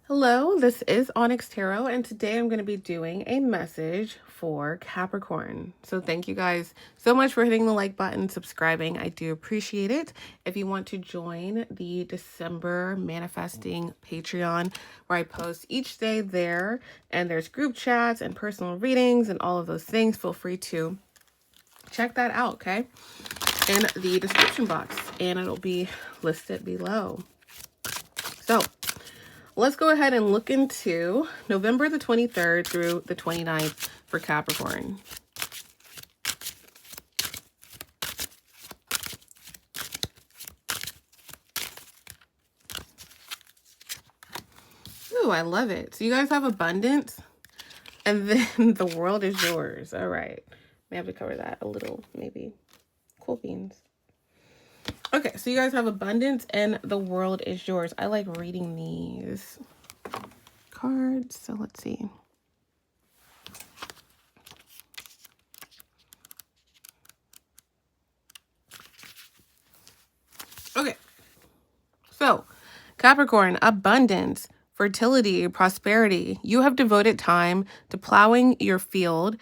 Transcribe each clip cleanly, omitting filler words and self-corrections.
Hello, this is Onyx Tarot, and today I'm going to be doing a message for Capricorn. So thank you guys so much for hitting the like button, subscribing. I do appreciate it. If you want to join the December Manifesting Patreon, where I post each day there, and there's group chats and personal readings and all of those things, feel free to check that out, okay? In the description box, and it'll be listed below. So let's go ahead and look into November the 23rd through the 29th for Capricorn. Ooh, I love it. So you guys have abundance, and then the world is yours. All right. May have to cover that a little, maybe. Cool beans. Okay, so you guys have abundance, and the world is yours. I like reading these cards, so let's see. Okay, so Capricorn, abundance, fertility, prosperity. You have devoted time to plowing your field,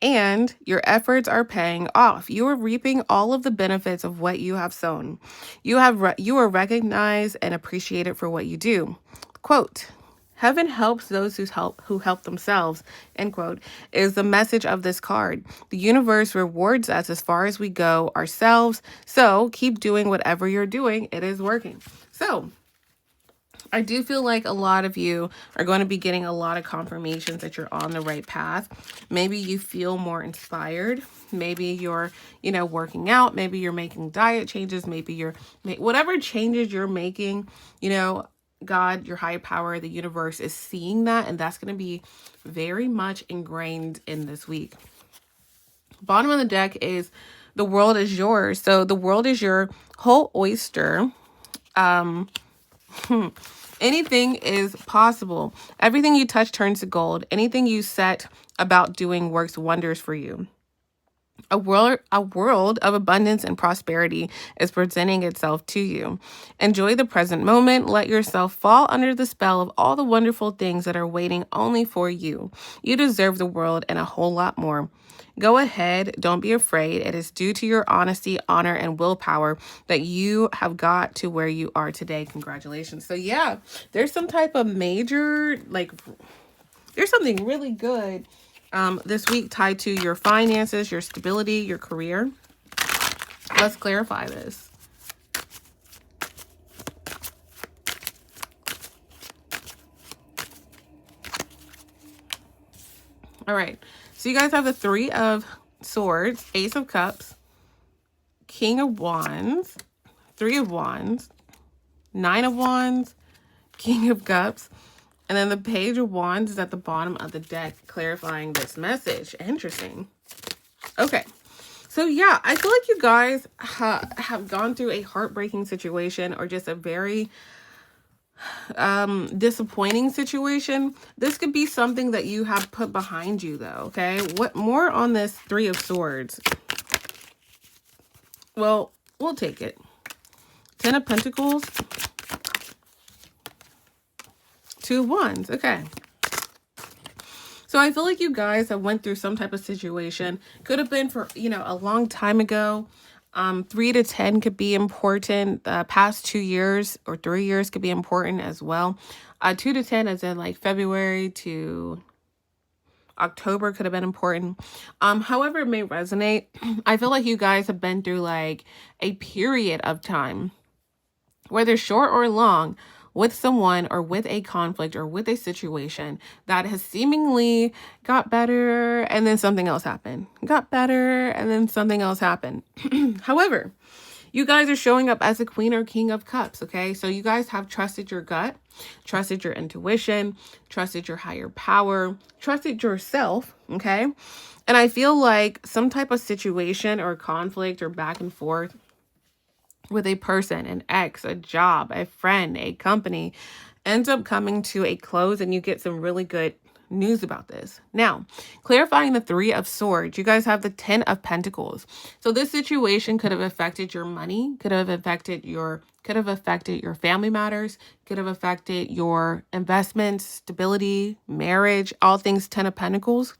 and your efforts are paying off. You are reaping all of the benefits of what you have sown. You are recognized and appreciated for what you do. Quote, heaven helps those who help themselves, end quote, is the message of this card. The universe rewards us as far as we go ourselves. So keep doing whatever you're doing. It is working. So I do feel like a lot of you are going to be getting a lot of confirmations that you're on the right path. Maybe you feel more inspired. Maybe you're, working out. Maybe you're making diet changes. Maybe you're, whatever changes you're making, God, your higher power, the universe is seeing that. And that's going to be very much ingrained in this week. Bottom of the deck is the world is yours. So the world is your whole oyster. Anything is possible. Everything you touch turns to gold. Anything you set about doing works wonders for you. A world of abundance and prosperity is presenting itself to you. Enjoy the present moment. Let yourself fall under the spell of all the wonderful things that are waiting only for you. You deserve the world and a whole lot more. Go ahead. Don't be afraid. It is due to your honesty, honor, and willpower that you have got to where you are today. Congratulations. So yeah, there's some type of major, there's something really good this week tied to your finances, your stability, your career. Let's clarify this. All right. So you guys have the Three of Swords, Ace of Cups, King of Wands, Three of Wands, Nine of Wands, King of Cups, and then the Page of Wands is at the bottom of the deck, clarifying this message. Interesting. Okay. So yeah, I feel like you guys have gone through a heartbreaking situation or just a very disappointing situation. This could be something that you have put behind you though, okay? What more on this Three of Swords? Well, we'll take it. Ten of Pentacles. Two of Wands. Okay. So I feel like you guys have went through some type of situation. Could have been for, a long time ago. 3 to 10 could be important. Past 2 years or 3 years could be important as well. 2 to 10 as in like February to October could have been important. However it may resonate, I feel like you guys have been through like a period of time, whether short or long, with someone or with a conflict or with a situation that has seemingly got better and then something else happened. Got better and then something else happened. However, you guys are showing up as a Queen or King of Cups, okay? So you guys have trusted your gut, trusted your intuition, trusted your higher power, trusted yourself, okay? And I feel like some type of situation or conflict or back and forth with a person, an ex, a job, a friend, a company, ends up coming to a close and you get some really good news about this. Now, clarifying the Three of Swords, you guys have the Ten of Pentacles. So this situation could have affected your money, could have affected your family matters, could have affected your investments, stability, marriage, all things Ten of Pentacles.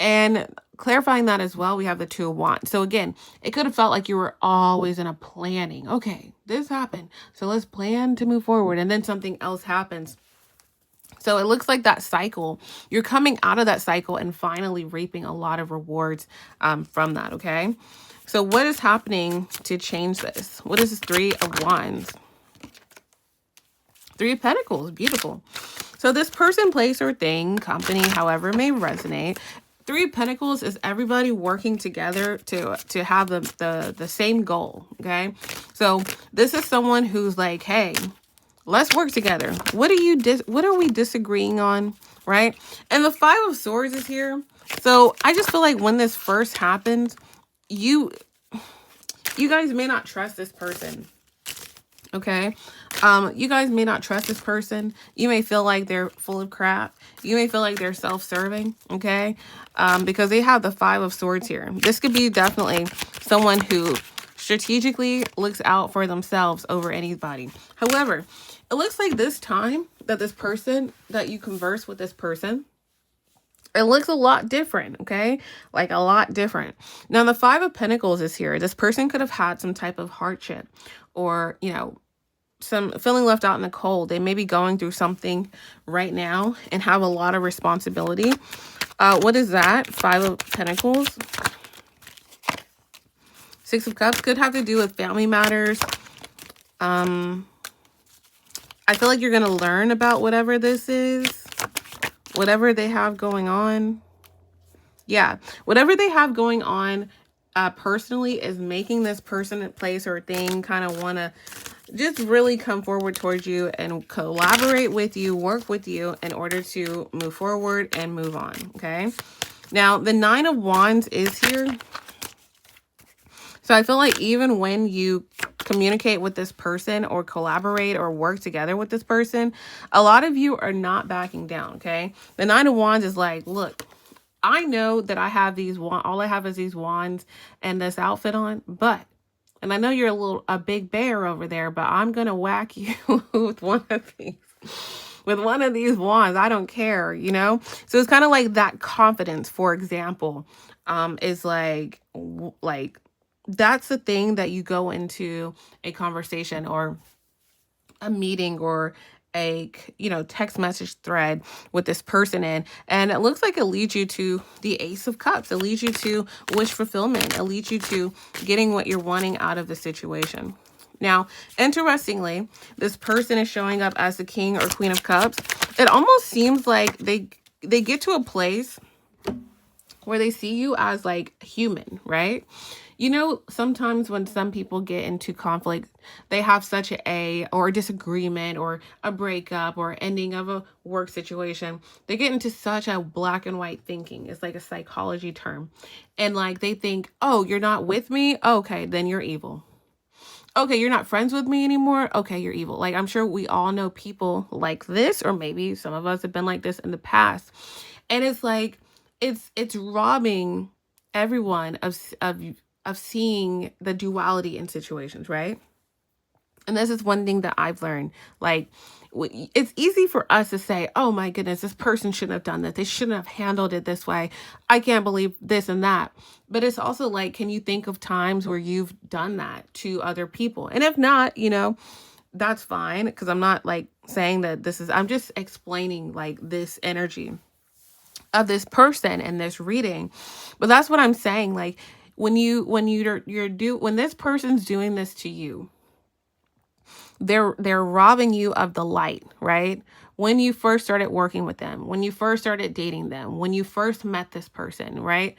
And clarifying that as well, we have the Two of Wands. So again, it could have felt like you were always in a planning. Okay, this happened, so let's plan to move forward. And then something else happens. So it looks like that cycle, you're coming out of that cycle and finally reaping a lot of rewards from that, okay? So what is happening to change this? What is this Three of Wands? Three of Pentacles, beautiful. So this person, place, or thing, company, however it may resonate, Three of Pentacles is everybody working together to have the same goal, okay? So this is someone who's like, hey, let's work together. What are we disagreeing on, right? And the Five of Swords is here. So I just feel like when this first happens, you guys may not trust this person. Okay. You guys may not trust this person. You may feel like they're full of crap. You may feel like they're self-serving. Okay. Because they have the Five of Swords here. This could be definitely someone who strategically looks out for themselves over anybody. However, it looks like this time that you converse with this person, it looks a lot different, okay? Like a lot different. Now, the Five of Pentacles is here. This person could have had some type of hardship or, some feeling left out in the cold. They may be going through something right now and have a lot of responsibility. What is that? Five of Pentacles. Six of Cups could have to do with family matters. I feel like you're going to learn about whatever this is. Whatever they have going on. Yeah. Whatever they have going on personally is making this person, place, or thing kind of want to just really come forward towards you and collaborate with you, work with you in order to move forward and move on. Okay. Now, the Nine of Wands is here. So I feel like even when you communicate with this person or collaborate or work together with this person, a lot of you are not backing down, okay? The Nine of Wands is like, look, I know that I have these, all I have is these wands and this outfit on, and I know you're a big bear over there, but I'm going to whack you with one of these. With one of these wands, I don't care, So it's kind of like that confidence, for example, is like, that's the thing that you go into a conversation or a meeting or a text message thread with this person in, and it looks like it leads you to the Ace of Cups. It leads you to wish fulfillment. It leads you to getting what you're wanting out of the situation. Now, interestingly, this person is showing up as the King or Queen of Cups. It almost seems like they get to a place where they see you as like human, right? Sometimes when some people get into conflict, they have such a disagreement or a breakup or ending of a work situation. They get into such a black and white thinking. It's like a psychology term. And like they think, oh, you're not with me? Okay, then you're evil. Okay, you're not friends with me anymore? Okay, you're evil. Like, I'm sure we all know people like this, or maybe some of us have been like this in the past. And it's like, it's robbing everyone of seeing the duality in situations, right? And this is one thing that I've learned. Like, it's easy for us to say, oh my goodness, this person shouldn't have done that. They shouldn't have handled it this way. I can't believe this and that. But it's also like, can you think of times where you've done that to other people? And if not, that's fine. Because I'm not like saying that I'm just explaining like this energy of this person in this reading. But that's what I'm saying. Like, when this person's doing this to you, they're robbing you of the light, right? When you first started working with them, when you first started dating them, when you first met this person, right?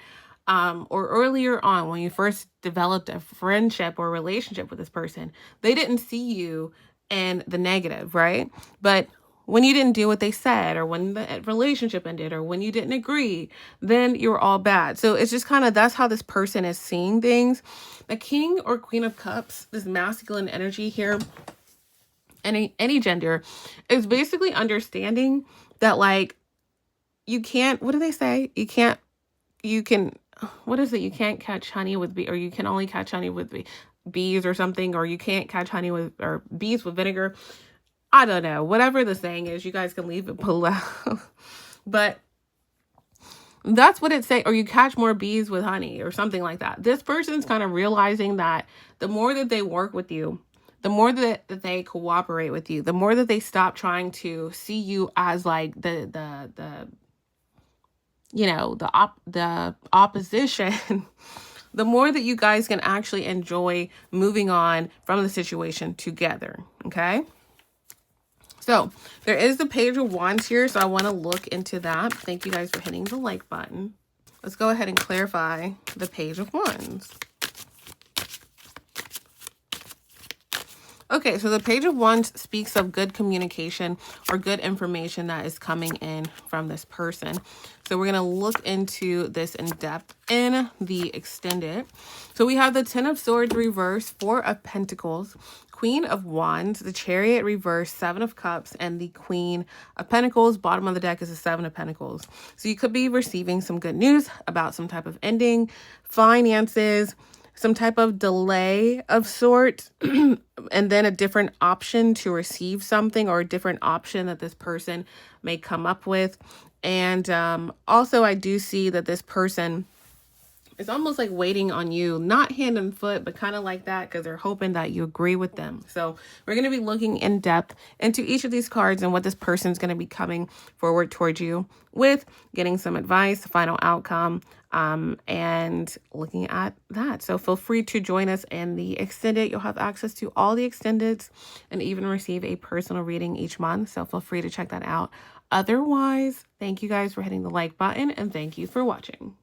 Or earlier on, when you first developed a friendship or relationship with this person, they didn't see you in the negative, right? But when you didn't do what they said, or when the relationship ended, or when you didn't agree, then you're all bad. So it's just that's how this person is seeing things. The King or Queen of Cups, this masculine energy here, any gender, is basically understanding that like you can't, what do they say? You can, what is it? You can't catch honey with bee, or you can only catch honey with bees or something, or you can't catch honey with, or bees with vinegar. I don't know. Whatever the saying is, you guys can leave it below. But that's what it's saying. Or you catch more bees with honey or something like that. This person's kind of realizing that the more that they work with you, the more that they cooperate with you, the more that they stop trying to see you as like the you know, the opposition, the more that you guys can actually enjoy moving on from the situation together. Okay. So there is the Page of Wands here, so I want to look into that. Thank you guys for hitting the like button. Let's go ahead and clarify the Page of Wands. Okay, so the Page of Wands speaks of good communication or good information that is coming in from this person. So we're going to look into this in depth in the extended. So we have the Ten of Swords reverse, Four of Pentacles, Queen of Wands, the Chariot reverse, Seven of Cups, and the Queen of Pentacles. Bottom of the deck is the Seven of Pentacles. So you could be receiving some good news about some type of ending, finances, some type of delay of sorts, and then a different option to receive something, or a different option that this person may come up with. And also I do see that this person is almost like waiting on you, not hand and foot, but kind of like that, because they're hoping that you agree with them. So we're going to be looking in depth into each of these cards and what this person's going to be coming forward towards you with, getting some advice, final outcome, and looking at that. So feel free to join us in the extended. You'll have access to all the extendeds and even receive a personal reading each month. So feel free to check that out. Otherwise, thank you guys for hitting the like button, and thank you for watching.